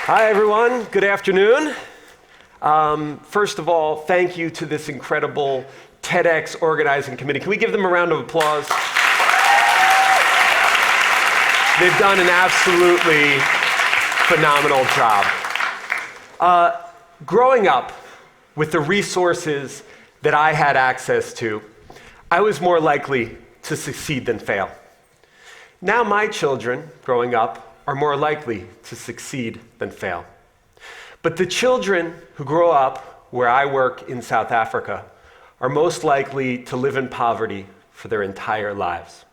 Hi, everyone. Good afternoon. First of all, thank you to this incredible TEDx organizing committee. Can we give them a round of applause? They've done an absolutely phenomenal job. Growing up with the resources that I had access to, I was more likely to succeed than fail. Now my children, growing up, are more likely to succeed than fail. But the children who grow up where I work in South Africa are most likely to live in poverty for their entire lives.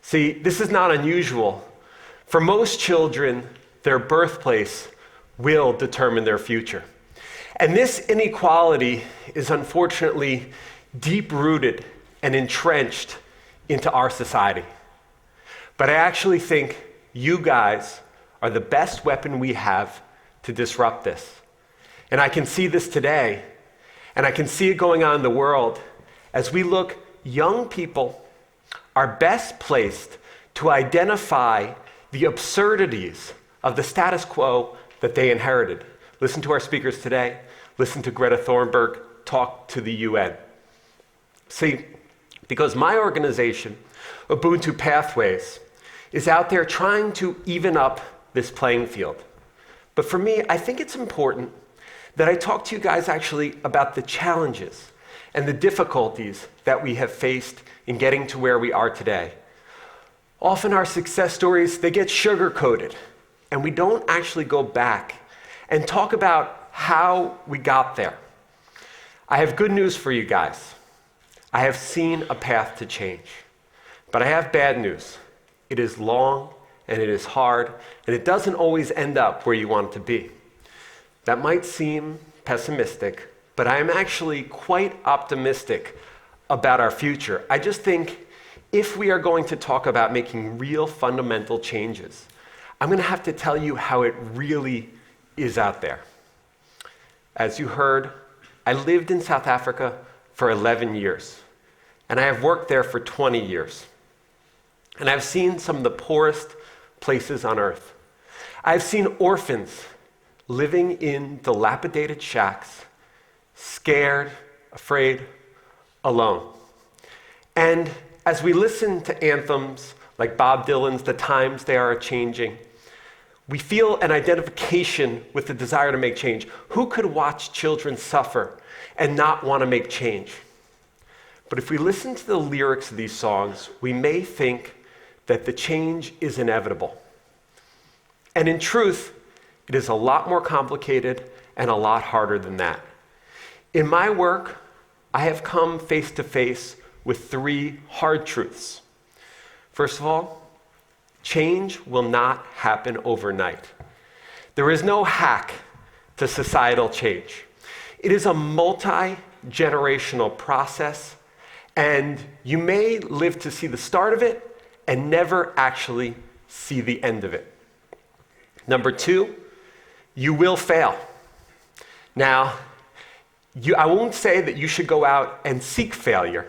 See, this is not unusual. For most children, their birthplace will determine their future. And this inequality is unfortunately deep-rooted and entrenched into our society. But I actually think you guys are the best weapon we have to disrupt this. And I can see this today, and I can see it going on in the world as we look. Young people are best placed to identify the absurdities of the status quo that they inherited. Listen to our speakers today. Listen to Greta Thunberg talk to the UN. See, because my organization, Ubuntu Pathways, is out there trying to even up this playing field. But for me, I think it's important that I talk to you guys actually about the challenges and the difficulties that we have faced in getting to where we are today. Often our success stories, they get sugar-coated, and we don't actually go back and talk about how we got there. I have good news for you guys. I have seen a path to change. But I have bad news. It is long, and it is hard, and it doesn't always end up where you want it to be. That might seem pessimistic, but I am actually quite optimistic about our future. I just think if we are going to talk about making real fundamental changes, I'm going to have to tell you how it really is out there. As you heard, I lived in South Africa for 11 years, and I have worked there for 20 years. And I've seen some of the poorest places on earth. I've seen orphans living in dilapidated shacks, scared, afraid, alone. And as we listen to anthems like Bob Dylan's "The Times They Are Changing," we feel an identification with the desire to make change. Who could watch children suffer and not want to make change? But if we listen to the lyrics of these songs, we may think that the change is inevitable. And in truth, it is a lot more complicated and a lot harder than that. In my work, I have come face to face with three hard truths. First of all, change will not happen overnight. There is no hack to societal change. It is a multi-generational process, and you may live to see the start of it and never actually see the end of it. Number two, you will fail. Now, I won't say that you should go out and seek failure,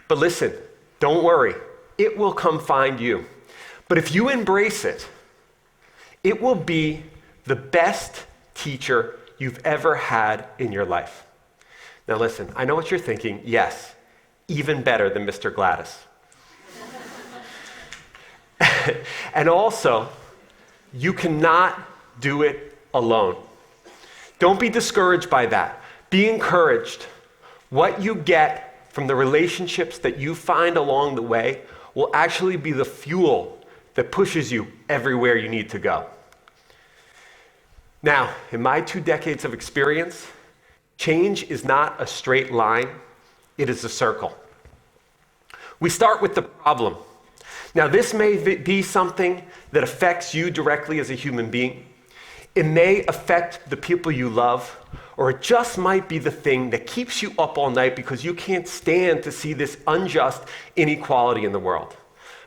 but listen, don't worry, it will come find you. But if you embrace it, it will be the best teacher you've ever had in your life. Now listen, I know what you're thinking. Yes, even better than Mr. Gladys. And also, you cannot do it alone. Don't be discouraged by that. Be encouraged. What you get from the relationships that you find along the way will actually be the fuel that pushes you everywhere you need to go. Now, in my 2 decades of experience, change is not a straight line, it is a circle. We start with the problem. Now, this may be something that affects you directly as a human being. It may affect the people you love, or it just might be the thing that keeps you up all night because you can't stand to see this unjust inequality in the world.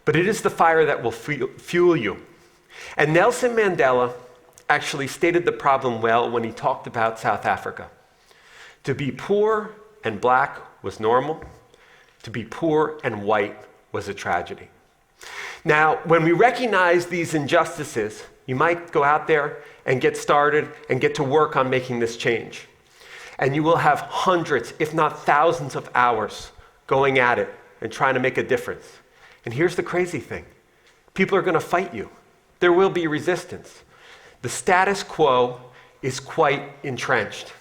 But it is the fire that will fuel you. And Nelson Mandela actually stated the problem well when he talked about South Africa. To be poor and black was normal. To be poor and white was a tragedy. Now, when we recognize these injustices, you might go out there and get started and get to work on making this change. And you will have hundreds, if not thousands of hours going at it and trying to make a difference. And here's the crazy thing. People are going to fight you. There will be resistance. The status quo is quite entrenched.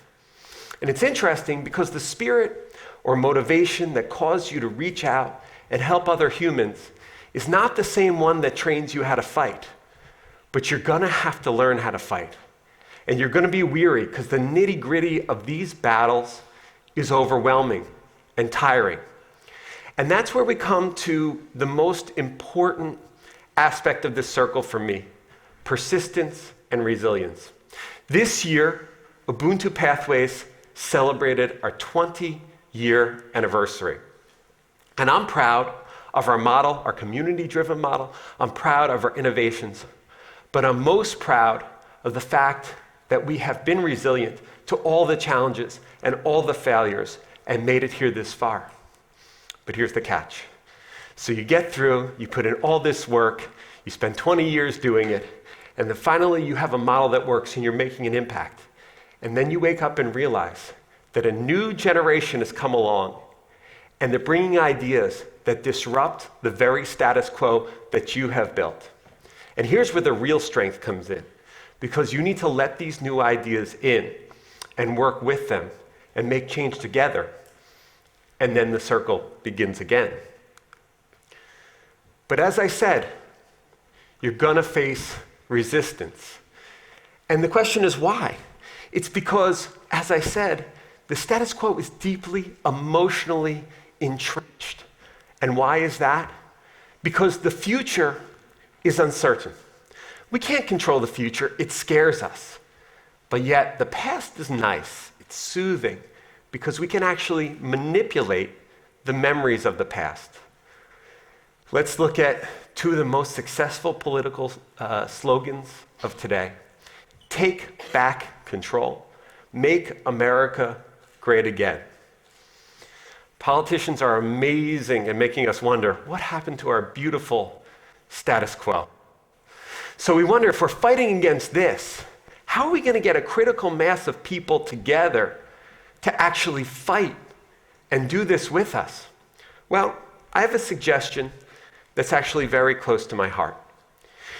And it's interesting because the spirit or motivation that caused you to reach out and help other humans is not the same one that trains you how to fight. But you're going to have to learn how to fight. And you're going to be weary because the nitty-gritty of these battles is overwhelming and tiring. And that's where we come to the most important aspect of this circle for me: persistence and resilience. This year, Ubuntu Pathways celebrated our 20-year anniversary. And I'm proud of our model, our community-driven model. I'm proud of our innovations. But I'm most proud of the fact that we have been resilient to all the challenges and all the failures and made it here this far. But here's the catch. So you get through, you put in all this work, you spend 20 years doing it, and then finally you have a model that works and you're making an impact. And then you wake up and realize that a new generation has come along and they're bringing ideas that disrupt the very status quo that you have built. And here's where the real strength comes in, because you need to let these new ideas in and work with them and make change together. And then the circle begins again. But as I said, you're gonna face resistance. And the question is why? It's because, as I said, the status quo is deeply emotionally entrenched. And why is that? Because the future is uncertain. We can't control the future, it scares us. But yet the past is nice, it's soothing, because we can actually manipulate the memories of the past. Let's look at two of the most successful political slogans of today. Take back control. Make America great again. Politicians are amazing at making us wonder, what happened to our beautiful status quo? So we wonder, if we're fighting against this, how are we going to get a critical mass of people together to actually fight and do this with us? Well, I have a suggestion that's actually very close to my heart.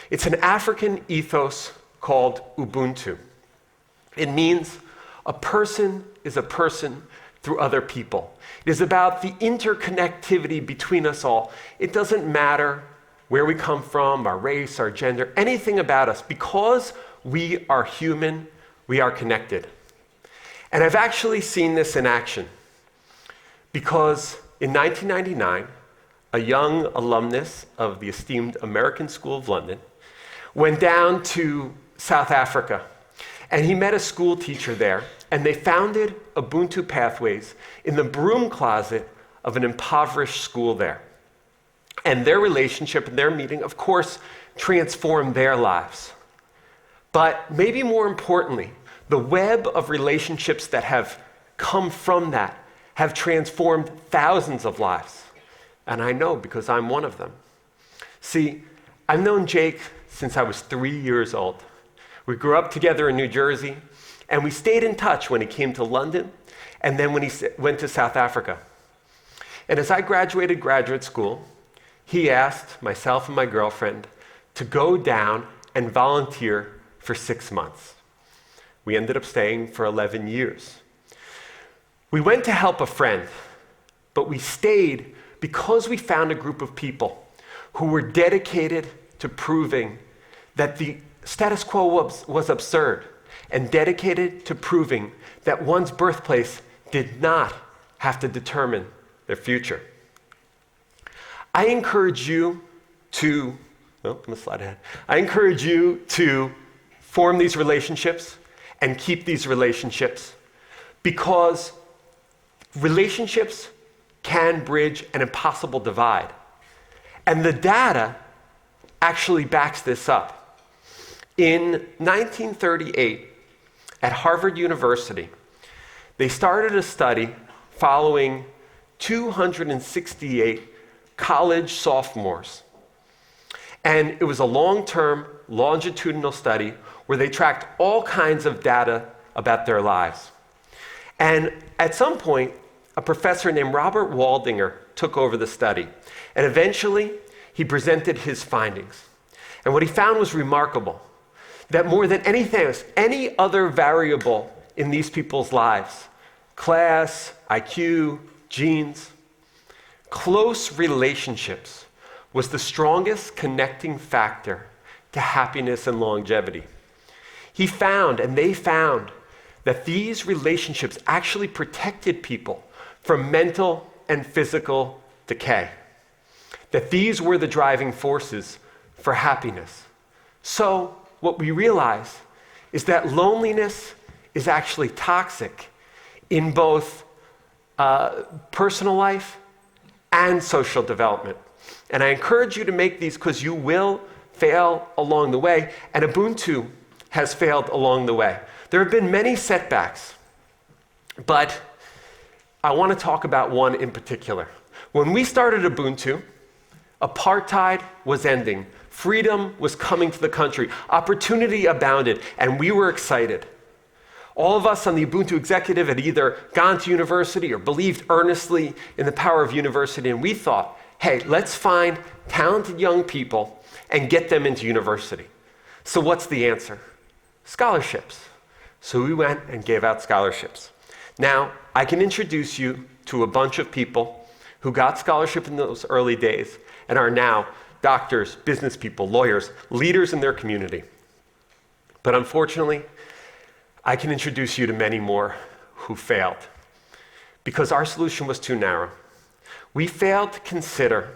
It's an African ethos called Ubuntu. It means a person is a person through other people. It is about the interconnectivity between us all. It doesn't matter where we come from, our race, our gender, anything about us. Because we are human, we are connected. And I've actually seen this in action. Because in 1999, a young alumnus of the esteemed American School of London went down to South Africa. And he met a school teacher there, and they founded Ubuntu Pathways in the broom closet of an impoverished school there. And their relationship and their meeting, of course, transformed their lives. But maybe more importantly, the web of relationships that have come from that have transformed thousands of lives. And I know because I'm one of them. See, I've known Jake since I was 3 years old. We grew up together in New Jersey, and we stayed in touch when he came to London, and then when he went to South Africa. And as I graduated graduate school, he asked myself and my girlfriend to go down and volunteer for 6 months. We ended up staying for 11 years. We went to help a friend, but we stayed because we found a group of people who were dedicated to proving that the status quo was absurd, and dedicated to proving that one's birthplace did not have to determine their future. I encourage you to, I'm gonna slide ahead. I encourage you to form these relationships and keep these relationships, because relationships can bridge an impossible divide. And the data actually backs this up. In 1938, at Harvard University, they started a study following 268 college sophomores. And it was a long-term, longitudinal study where they tracked all kinds of data about their lives. And at some point, a professor named Robert Waldinger took over the study. And eventually, he presented his findings. And what he found was remarkable, that more than anything else, any other variable in these people's lives, class, IQ, genes, close relationships was the strongest connecting factor to happiness and longevity. He found, and they found, that these relationships actually protected people from mental and physical decay. That these were the driving forces for happiness. So what we realize is that loneliness is actually toxic in both personal life and social development. And I encourage you to make these because you will fail along the way, and Ubuntu has failed along the way. There have been many setbacks, but I want to talk about one in particular. When we started Ubuntu, apartheid was ending. Freedom was coming to the country. Opportunity abounded, and we were excited. All of us on the Ubuntu executive had either gone to university or believed earnestly in the power of university, and we thought, hey, let's find talented young people and get them into university. So what's the answer? Scholarships. So we went and gave out scholarships. Now, I can introduce you to a bunch of people who got scholarship in those early days and are now doctors, business people, lawyers, leaders in their community. But unfortunately, I can introduce you to many more who failed because our solution was too narrow. We failed to consider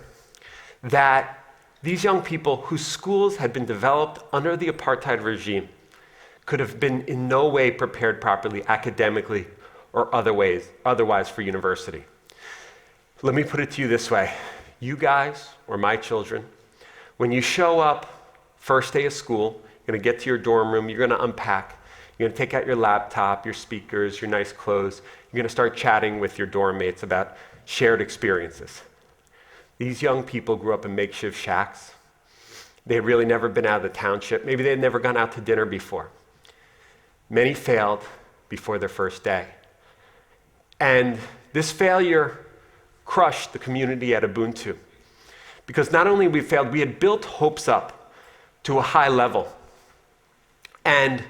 that these young people whose schools had been developed under the apartheid regime could have been in no way prepared properly academically or otherwise for university. Let me put it to you this way. You guys, or my children, when you show up first day of school, you're going to get to your dorm room, you're going to unpack, you're going to take out your laptop, your speakers, your nice clothes, you're going to start chatting with your dorm mates about shared experiences. These young people grew up in makeshift shacks. They had really never been out of the township. Maybe they had never gone out to dinner before. Many failed before their first day. And this failure crushed the community at Ubuntu. Because not only we failed, we had built hopes up to a high level and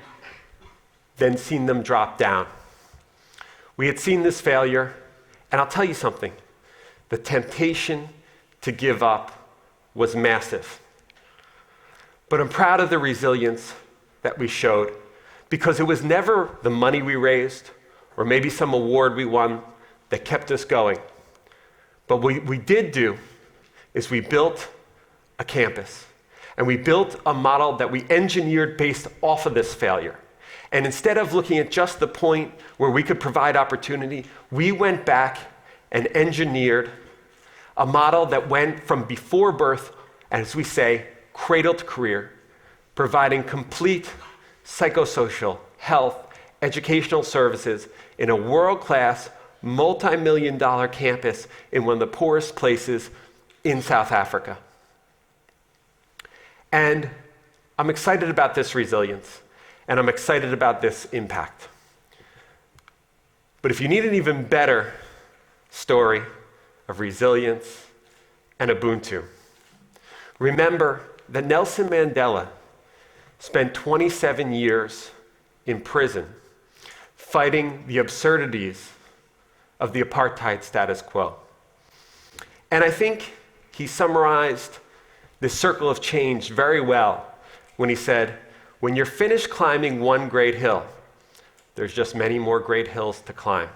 then seen them drop down. We had seen this failure, and I'll tell you something. The temptation to give up was massive. But I'm proud of the resilience that we showed because it was never the money we raised or maybe some award we won that kept us going. But what we did do is we built a campus. And we built a model that we engineered based off of this failure. And instead of looking at just the point where we could provide opportunity, we went back and engineered a model that went from before birth, as we say, cradle to career, providing complete psychosocial, health, educational services in a world-class, multi-million-dollar campus in one of the poorest places in South Africa. And I'm excited about this resilience, and I'm excited about this impact. But if you need an even better story of resilience and Ubuntu, remember that Nelson Mandela spent 27 years in prison fighting the absurdities of the apartheid status quo. And I think he summarized this circle of change very well when he said, when you're finished climbing one great hill, there's just many more great hills to climb.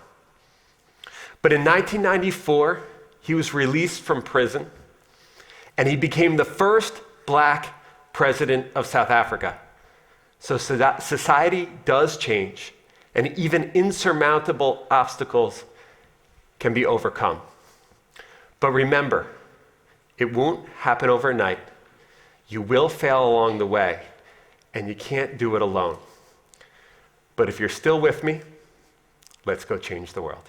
But in 1994, he was released from prison, and he became the first black president of South Africa. So society does change, and even insurmountable obstacles can be overcome. But remember, it won't happen overnight. You will fail along the way, and you can't do it alone. But if you're still with me, let's go change the world.